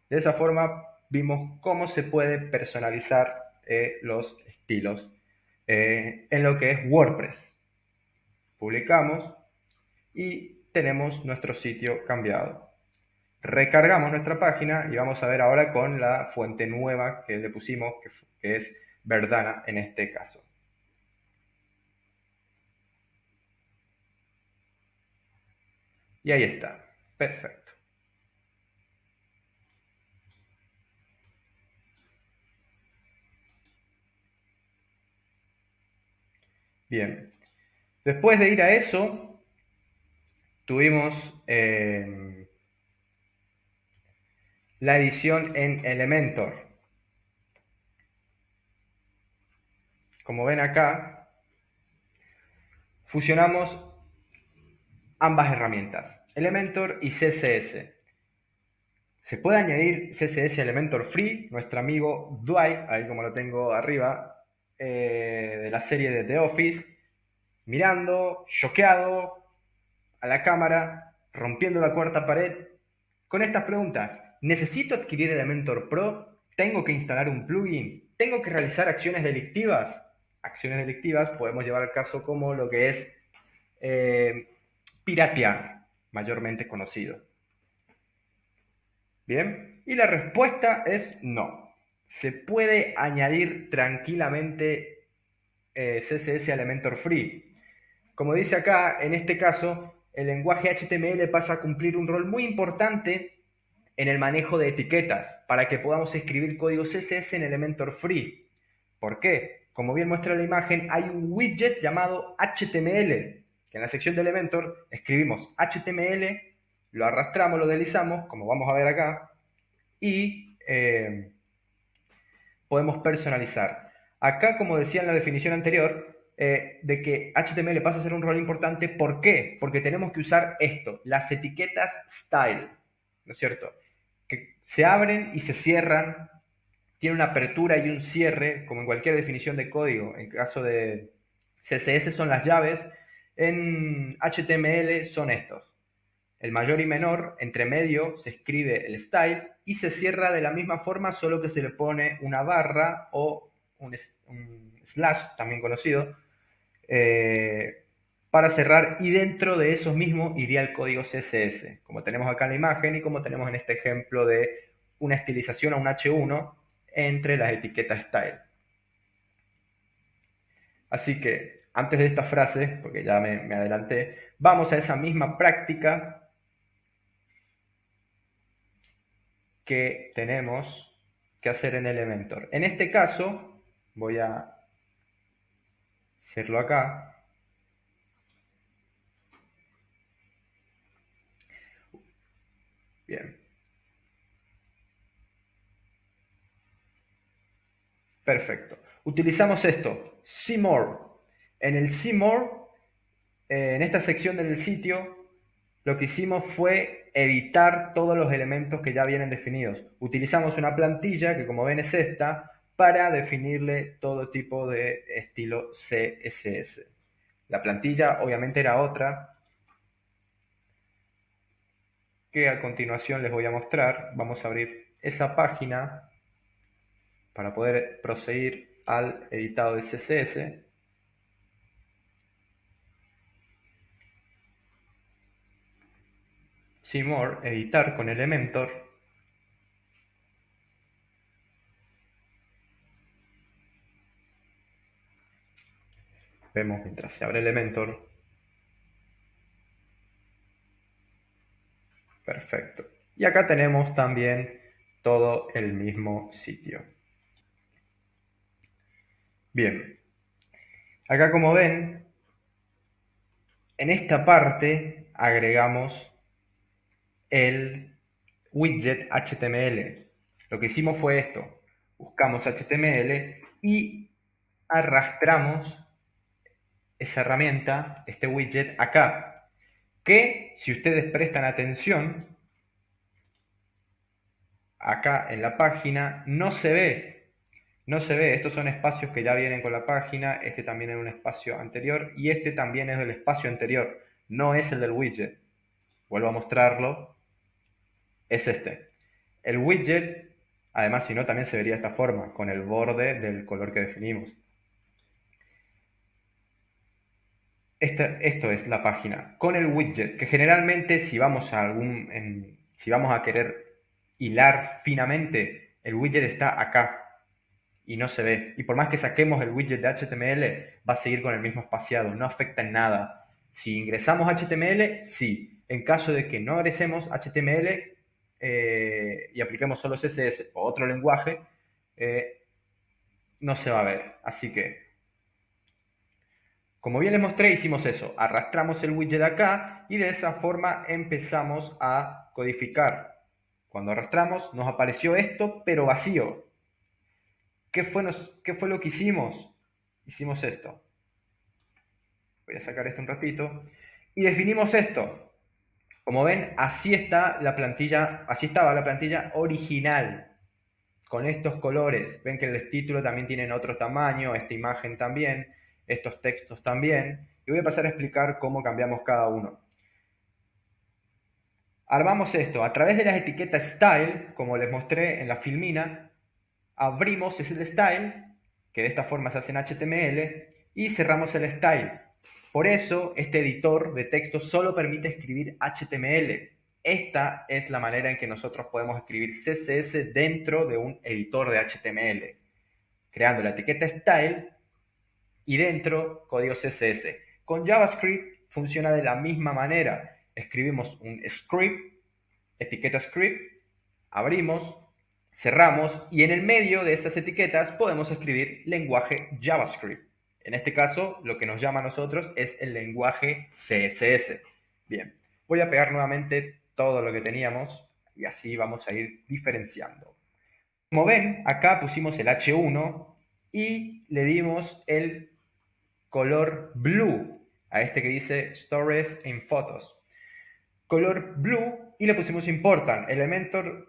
De esa forma vimos cómo se puede personalizar los estilos en lo que es WordPress. Publicamos y tenemos nuestro sitio cambiado. Recargamos nuestra página y vamos a ver ahora con la fuente nueva que le pusimos, que es Verdana en este caso. Y ahí está. Perfecto. Bien. Después de ir a eso, tuvimos la edición en Elementor. Como ven acá, fusionamos ambas herramientas, Elementor y CSS. Se puede añadir CSS a Elementor Free, nuestro amigo Dwight, ahí como lo tengo arriba, de la serie de The Office, mirando, choqueado a la cámara, rompiendo la cuarta pared, con estas preguntas. ¿Necesito adquirir Elementor Pro? ¿Tengo que instalar un plugin? ¿Tengo que realizar acciones delictivas? Acciones delictivas podemos llevar al caso como lo que es piratear, mayormente conocido. Bien, y la respuesta es no. Se puede añadir tranquilamente CSS a Elementor Free. Como dice acá, en este caso, el lenguaje HTML pasa a cumplir un rol muy importante en el manejo de etiquetas, para que podamos escribir código CSS en Elementor Free. ¿Por qué? Como bien muestra la imagen, hay un widget llamado HTML, que en la sección de Elementor escribimos HTML, lo arrastramos, lo deslizamos, como vamos a ver acá, y podemos personalizar. Acá, como decía en la definición anterior, de que HTML pasa a ser un rol importante, ¿por qué? Porque tenemos que usar esto, las etiquetas style, ¿no es cierto? Que se abren y se cierran, tiene una apertura y un cierre, como en cualquier definición de código. En caso de CSS son las llaves, en HTML son estos. El mayor y menor, entre medio se escribe el style y se cierra de la misma forma, solo que se le pone una barra o un slash, también conocido, para cerrar, y dentro de esos mismos iría el código CSS, como tenemos acá en la imagen y como tenemos en este ejemplo de una estilización a un H1 entre las etiquetas style. Así que, antes de esta frase, porque ya me adelanté, vamos a esa misma práctica que tenemos que hacer en Elementor. En este caso, voy a hacerlo acá. Bien, perfecto. Utilizamos esto, See More. En el See More, en esta sección del sitio, lo que hicimos fue editar todos los elementos que ya vienen definidos. Utilizamos una plantilla, que como ven es esta, para definirle todo tipo de estilo CSS. La plantilla obviamente era otra, que a continuación les voy a mostrar. Vamos a abrir esa página para poder proseguir al editado de CSS. See More, editar con Elementor. Vemos mientras se abre Elementor. Perfecto. Y acá tenemos también todo el mismo sitio. Bien. Acá como ven, en esta parte agregamos el widget HTML. Lo que hicimos fue esto. Buscamos HTML y arrastramos esa herramienta, este widget, acá. Que, si ustedes prestan atención, acá en la página no se ve. No se ve, estos son espacios que ya vienen con la página, este también es un espacio anterior y este también es del espacio anterior, no es el del widget. Vuelvo a mostrarlo, es este. El widget, además si no también se vería de esta forma, con el borde del color que definimos. Esto es la página, con el widget, que generalmente si vamos a si vamos a querer hilar finamente, el widget está acá y no se ve. Y por más que saquemos el widget de HTML, va a seguir con el mismo espaciado, no afecta en nada. Si ingresamos HTML, sí. En caso de que no ingresemos HTML y apliquemos solo CSS o otro lenguaje, no se va a ver. Así que, como bien les mostré, hicimos eso. Arrastramos el widget acá y de esa forma empezamos a codificar. Cuando arrastramos nos apareció esto, pero vacío. ¿Qué fue lo que hicimos? Hicimos esto. Voy a sacar esto un ratito. Y definimos esto. Como ven, así está la plantilla, así estaba la plantilla original, con estos colores. Ven que el título también tiene otro tamaño, esta imagen también, estos textos también. Y voy a pasar a explicar cómo cambiamos cada uno. Armamos esto a través de las etiquetas style, como les mostré en la filmina. Abrimos ese style, que de esta forma se hace en HTML, y cerramos el style. Por eso, este editor de texto solo permite escribir HTML. Esta es la manera en que nosotros podemos escribir CSS dentro de un editor de HTML, creando la etiqueta style y dentro código CSS. Con JavaScript funciona de la misma manera. Escribimos un script, etiqueta script, abrimos, cerramos y en el medio de esas etiquetas podemos escribir lenguaje JavaScript. En este caso, lo que nos llama a nosotros es el lenguaje CSS. Bien, voy a pegar nuevamente todo lo que teníamos y así vamos a ir diferenciando. Como ven, acá pusimos el H1 y le dimos el color blue a este que dice Stories in Photos. Color blue y le pusimos important. Elementor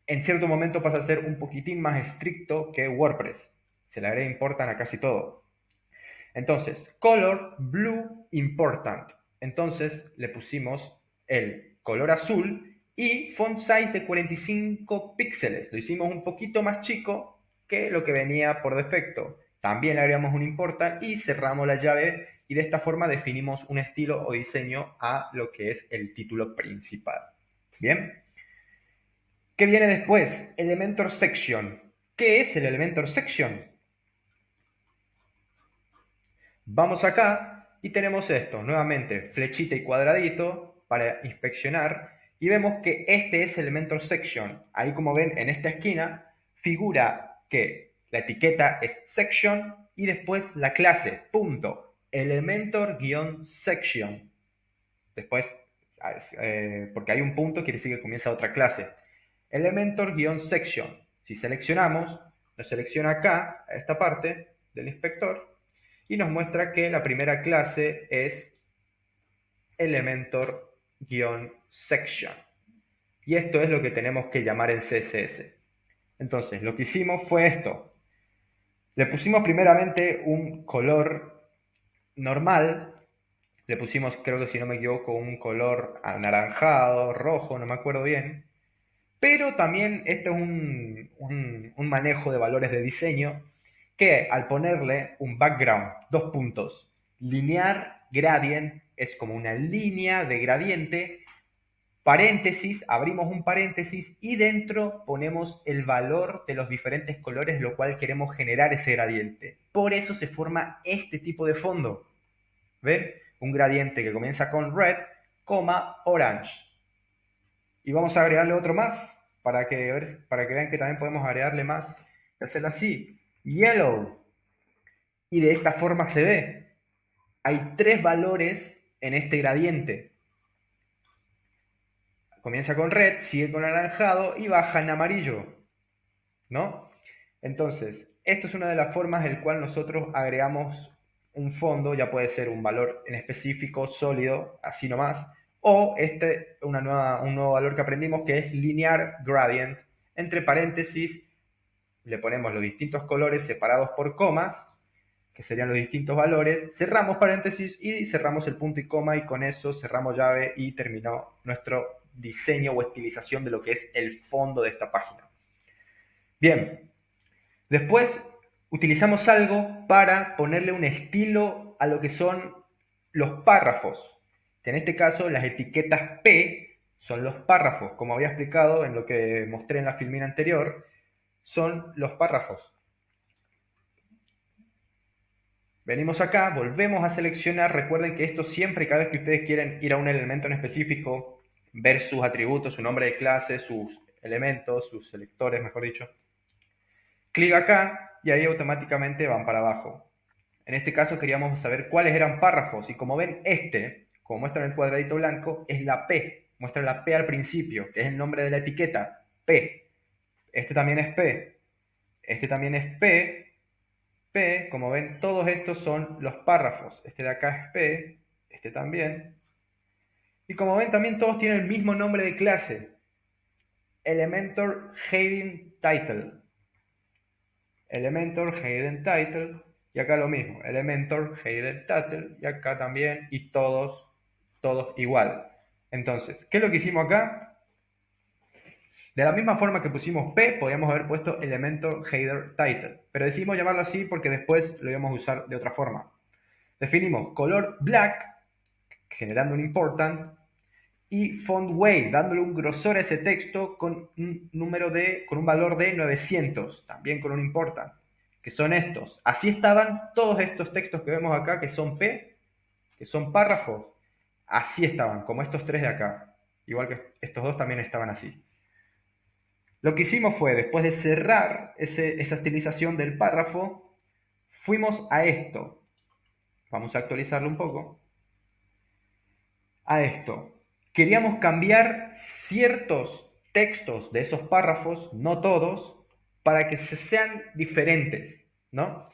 en cierto momento pasa a ser un poquitín más estricto que WordPress. Se le agrega important a casi todo. Entonces, color blue important. Entonces le pusimos el color azul y font size de 45 píxeles. Lo hicimos un poquito más chico que lo que venía por defecto. También le agregamos un important y cerramos la llave y de esta forma definimos un estilo o diseño a lo que es el título principal. Bien. ¿Qué viene después? Elementor section. ¿Qué es el Elementor section? Vamos acá y tenemos esto, nuevamente flechita y cuadradito para inspeccionar y vemos que este es Elementor section. Ahí como ven en esta esquina figura que la etiqueta es section y después la clase, punto, Elementor-section. Después, porque hay un punto quiere decir que comienza otra clase. Elementor-section. Si seleccionamos, nos selecciona acá, a esta parte del inspector, y nos muestra que la primera clase es Elementor-section. Y esto es lo que tenemos que llamar en CSS. Entonces, lo que hicimos fue esto. Le pusimos primeramente un color normal. Le pusimos, creo que si no me equivoco, un color anaranjado, rojo, no me acuerdo bien. Pero también este es un manejo de valores de diseño que al ponerle un background, dos puntos, linear gradient, es como una línea de gradiente, paréntesis, abrimos un paréntesis y dentro ponemos el valor de los diferentes colores, lo cual queremos generar ese gradiente. Por eso se forma este tipo de fondo. ¿Ven? Un gradiente que comienza con red, orange. Y vamos a agregarle otro más para que vean que también podemos agregarle más y hacerlo así. Yellow. Y de esta forma se ve. Hay tres valores en este gradiente. Comienza con red, sigue con anaranjado y baja en amarillo. ¿No? Entonces, esto es una de las formas en la cual nosotros agregamos un fondo, ya puede ser un valor en específico, sólido, así nomás, o un nuevo valor que aprendimos que es linear gradient, entre paréntesis, le ponemos los distintos colores separados por comas, que serían los distintos valores, cerramos paréntesis y cerramos el punto y coma y con eso cerramos llave y terminó nuestro diseño o estilización de lo que es el fondo de esta página. Bien, después utilizamos algo para ponerle un estilo a lo que son los párrafos, que en este caso las etiquetas P son los párrafos, como había explicado en lo que mostré en la filmina anterior, son los párrafos. Venimos acá, volvemos a seleccionar, recuerden que esto siempre, cada vez que ustedes quieren ir a un elemento en específico, ver sus atributos, su nombre de clase, sus elementos, sus selectores, mejor dicho, clic acá y ahí automáticamente van para abajo. En este caso queríamos saber cuáles eran párrafos y como ven como muestra en el cuadradito blanco, es la P. Muestra la P al principio, que es el nombre de la etiqueta, P. Este también es P. Este también es P. P, como ven, todos estos son los párrafos. Este de acá es P, este también. Y como ven, también todos tienen el mismo nombre de clase. Elementor Heading Title. Elementor Heading Title. Y acá lo mismo. Elementor Heading Title. Y acá también. Y todos igual. Entonces, ¿qué es lo que hicimos acá? De la misma forma que pusimos P, podríamos haber puesto Elementor Header Title. Pero decidimos llamarlo así porque después lo íbamos a usar de otra forma. Definimos color black, generando un important, y font weight, dándole un grosor a ese texto con un valor de 900, también con un important, que son estos. Así estaban todos estos textos que vemos acá, que son P, que son párrafos. Así estaban, como estos tres de acá. Igual que estos dos también estaban así. Lo que hicimos fue, después de cerrar esa estilización del párrafo, fuimos a esto. Vamos a actualizarlo un poco. A esto. Queríamos cambiar ciertos textos de esos párrafos, no todos, para que sean diferentes, ¿no?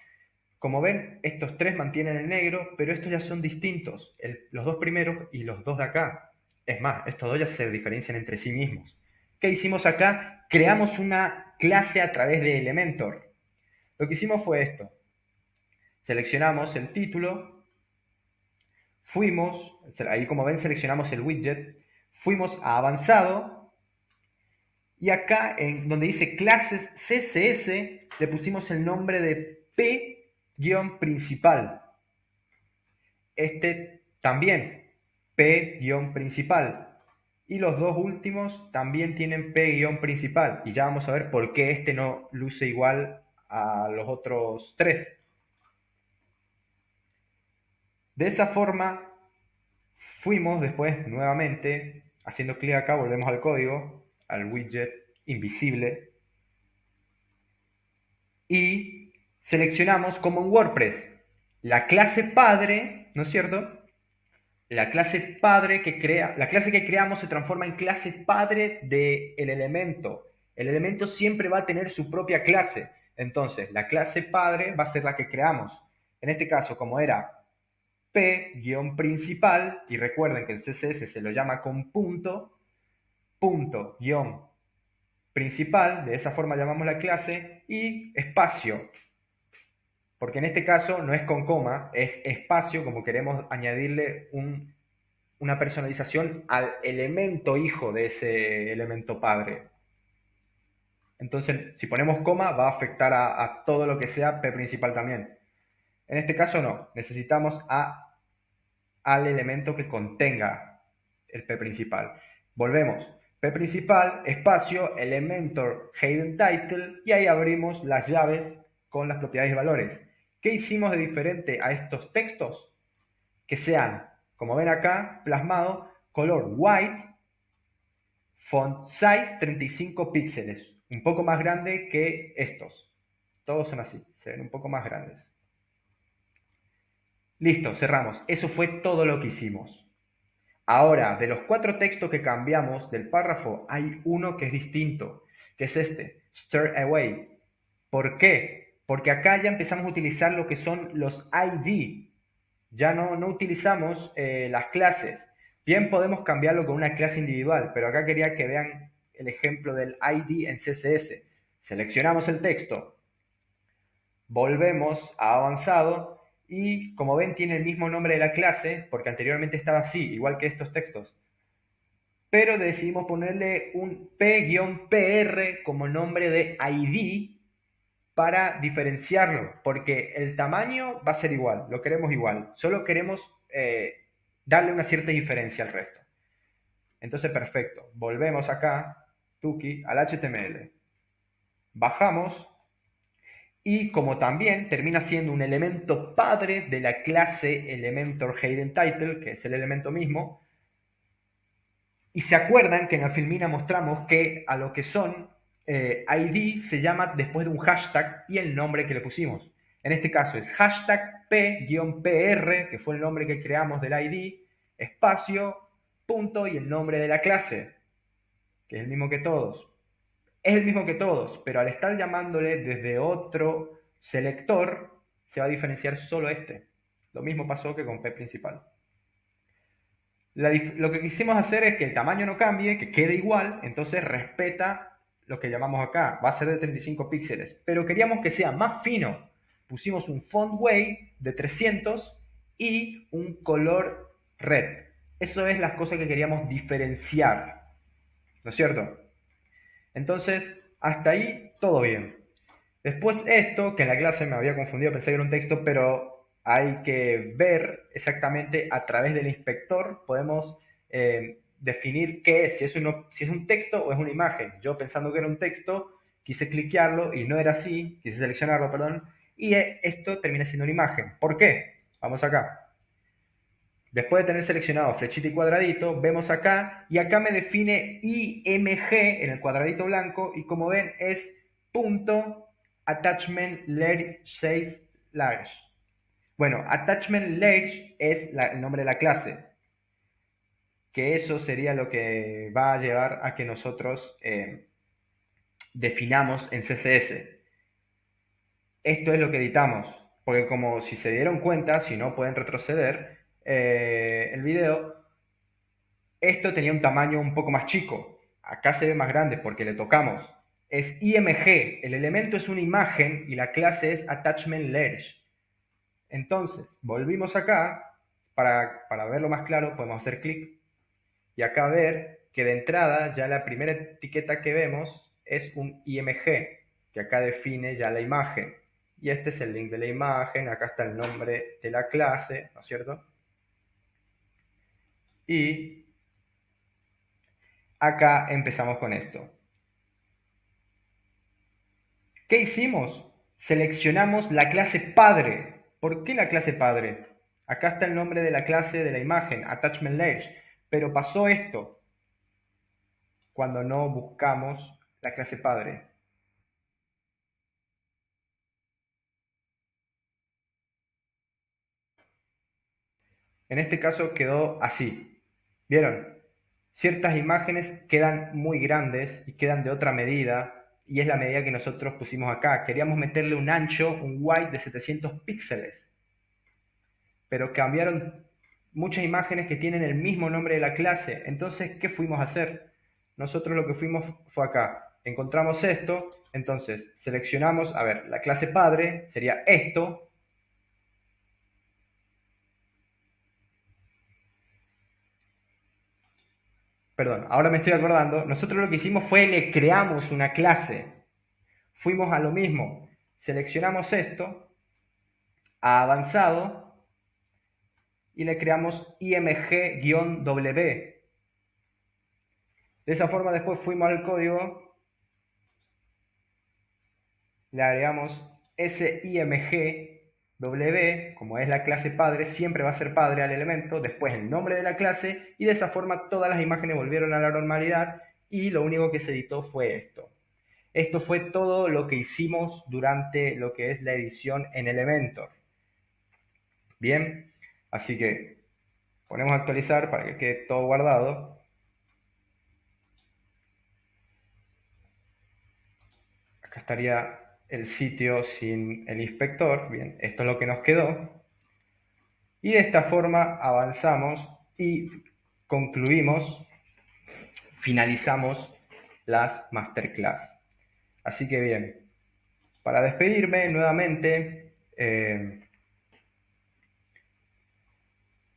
Como ven, estos tres mantienen el negro, pero estos ya son distintos, los dos primeros y los dos de acá. Es más, estos dos ya se diferencian entre sí mismos. ¿Qué hicimos acá? Creamos una clase a través de Elementor. Lo que hicimos fue esto. Seleccionamos el título, fuimos, ahí como ven seleccionamos el widget, fuimos a avanzado y acá en donde dice clases CSS le pusimos el nombre de P-principal. Este también P-principal. Y los dos últimos también tienen P-principal. Y ya vamos a ver por qué este no luce igual a los otros tres. De esa forma, fuimos después nuevamente, haciendo clic acá, volvemos al código, al widget invisible, y seleccionamos como en WordPress la clase padre, ¿no es cierto? La clase padre la clase que creamos se transforma en clase padre del elemento. El elemento siempre va a tener su propia clase. Entonces, la clase padre va a ser la que creamos. En este caso, como era P-principal, y recuerden que en CSS se lo llama con punto, principal, de esa forma llamamos la clase, y espacio, porque en este caso no es con coma, es espacio, como queremos añadirle una personalización al elemento hijo de ese elemento padre. Entonces, si ponemos coma, va a afectar a todo lo que sea P principal también. En este caso no, necesitamos al elemento que contenga el P principal. Volvemos, P principal, espacio, Elementor, Hidden Title, y ahí abrimos las llaves con las propiedades y valores. ¿Qué hicimos de diferente a estos textos? Que sean, como ven acá, plasmado, color white, font size 35 píxeles, un poco más grande que estos. Todos son así, se ven un poco más grandes. Listo, cerramos. Eso fue todo lo que hicimos. Ahora, de los 4 textos que cambiamos del párrafo, hay uno que es distinto, que es este, Start Away. ¿Por qué? Porque acá ya empezamos a utilizar lo que son los ID. Ya no utilizamos las clases. Bien podemos cambiarlo con una clase individual, pero acá quería que vean el ejemplo del ID en CSS. Seleccionamos el texto, volvemos a avanzado y como ven tiene el mismo nombre de la clase, porque anteriormente estaba así, igual que estos textos. Pero decidimos ponerle un P-PR como nombre de ID para diferenciarlo, porque el tamaño va a ser igual, lo queremos igual, solo queremos darle una cierta diferencia al resto. Entonces, perfecto, volvemos acá, Tuki, al HTML, bajamos y como también termina siendo un elemento padre de la clase Elementor Hidden Title, que es el elemento mismo, y se acuerdan que en la filmina mostramos que a lo que son ID se llama después de un hashtag y el nombre que le pusimos. En este caso es hashtag P-PR, que fue el nombre que creamos del ID, espacio, punto y el nombre de la clase, que es el mismo que todos. Es el mismo que todos, pero al estar llamándole desde otro selector, se va a diferenciar solo este. Lo mismo pasó que con P principal. Lo que quisimos hacer es que el tamaño no cambie, que quede igual, entonces respeta lo que llamamos acá, va a ser de 35 píxeles, pero queríamos que sea más fino. Pusimos un font weight de 300 y un color red. Eso es las cosas que queríamos diferenciar, ¿no es cierto? Entonces, hasta ahí todo bien. Después esto, que en la clase me había confundido, pensé que era un texto, pero hay que ver exactamente a través del inspector, podemos definir qué es, si es un texto o es una imagen. Yo pensando que era un texto, quise cliquearlo y no era así, quise seleccionarlo, perdón, y esto termina siendo una imagen. ¿Por qué? Vamos acá. Después de tener seleccionado flechita y cuadradito, vemos acá y acá me define IMG en el cuadradito blanco y como ven es punto attachment layer 6 large. Bueno, attachment layer es el nombre de la clase, que eso sería lo que va a llevar a que nosotros definamos en CSS. Esto es lo que editamos, porque como si se dieron cuenta, si no pueden retroceder el video, esto tenía un tamaño un poco más chico. Acá se ve más grande porque le tocamos. Es IMG, el elemento es una imagen y la clase es attachment layer. Entonces, volvimos acá, para verlo más claro, podemos hacer clic y acá ver que de entrada ya la primera etiqueta que vemos es un IMG, que acá define ya la imagen. Y este es el link de la imagen, acá está el nombre de la clase, ¿no es cierto? Y acá empezamos con esto. ¿Qué hicimos? Seleccionamos la clase padre. ¿Por qué la clase padre? Acá está el nombre de la clase de la imagen, attachment layer. Pero pasó esto cuando no buscamos la clase padre. En este caso quedó así. ¿Vieron? Ciertas imágenes quedan muy grandes y quedan de otra medida, y es la medida que nosotros pusimos acá. Queríamos meterle un ancho, un white de 700 píxeles, pero cambiaron muchas imágenes que tienen el mismo nombre de la clase. Entonces, ¿qué fuimos a hacer? Nosotros lo que fuimos fue acá. Encontramos esto, entonces seleccionamos, a ver, la clase padre sería esto. Perdón, ahora me estoy acordando. Nosotros lo que hicimos fue le creamos una clase. Fuimos a lo mismo. Seleccionamos esto, a avanzado, y le creamos img-w. De esa forma después fuimos al código, le agregamos ese img-w, como es la clase padre, siempre va a ser padre al elemento, después el nombre de la clase, y de esa forma todas las imágenes volvieron a la normalidad y lo único que se editó fue esto. Esto fue todo lo que hicimos durante lo que es la edición en Elementor. Bien, así que ponemos a actualizar para que quede todo guardado. Acá estaría el sitio sin el inspector. Bien, esto es lo que nos quedó. Y de esta forma avanzamos y concluimos, finalizamos las masterclass. Así que bien, para despedirme nuevamente,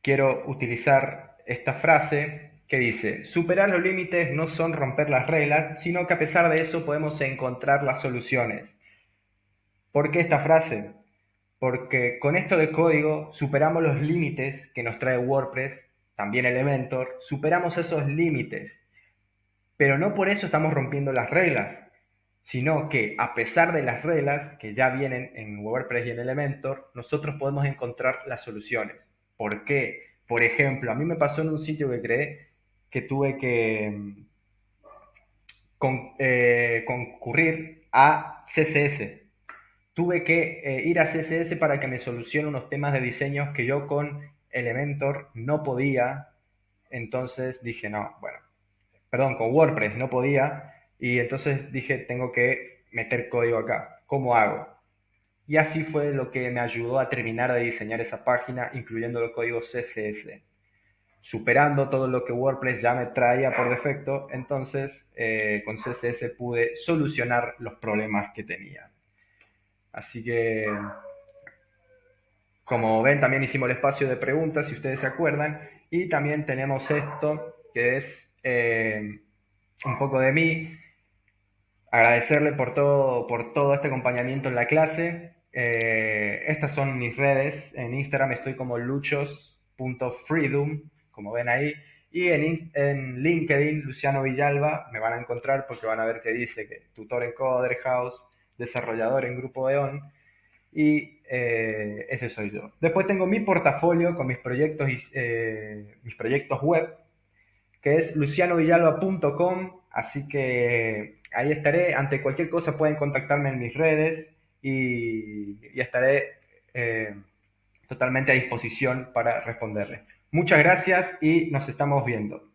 quiero utilizar esta frase que dice: superar los límites no son romper las reglas, sino que a pesar de eso podemos encontrar las soluciones. ¿Por qué esta frase? Porque con esto de código superamos los límites que nos trae WordPress, también Elementor, superamos esos límites, pero no por eso estamos rompiendo las reglas, sino que a pesar de las reglas que ya vienen en WordPress y en Elementor, nosotros podemos encontrar las soluciones. ¿Por qué? Por ejemplo, a mí me pasó en un sitio que creé que tuve que concurrir a CSS. Tuve que ir a CSS para que me solucione unos temas de diseños que yo con Elementor no podía. Entonces dije, no, bueno, perdón, con WordPress no podía. Y entonces dije, tengo que meter código acá. ¿Cómo hago? Y así fue lo que me ayudó a terminar de diseñar esa página, incluyendo el código CSS. Superando todo lo que WordPress ya me traía por defecto, entonces con CSS pude solucionar los problemas que tenía. Así que, como ven, también hicimos el espacio de preguntas, si ustedes se acuerdan, y también tenemos esto, que es un poco de mí. Agradecerle por todo este acompañamiento en la clase. Estas son mis redes. En Instagram estoy como luchos.freedom, como ven ahí. Y en LinkedIn, Luciano Villalba, me van a encontrar porque van a ver que dice que tutor en Coder House, desarrollador en Grupo EON. y ese soy yo. Después tengo mi portafolio con mis proyectos web, que es lucianovillalba.com, así que ahí estaré. Ante cualquier cosa pueden contactarme en mis redes y estaré eh, totalmente a disposición para responderles. Muchas gracias y nos estamos viendo.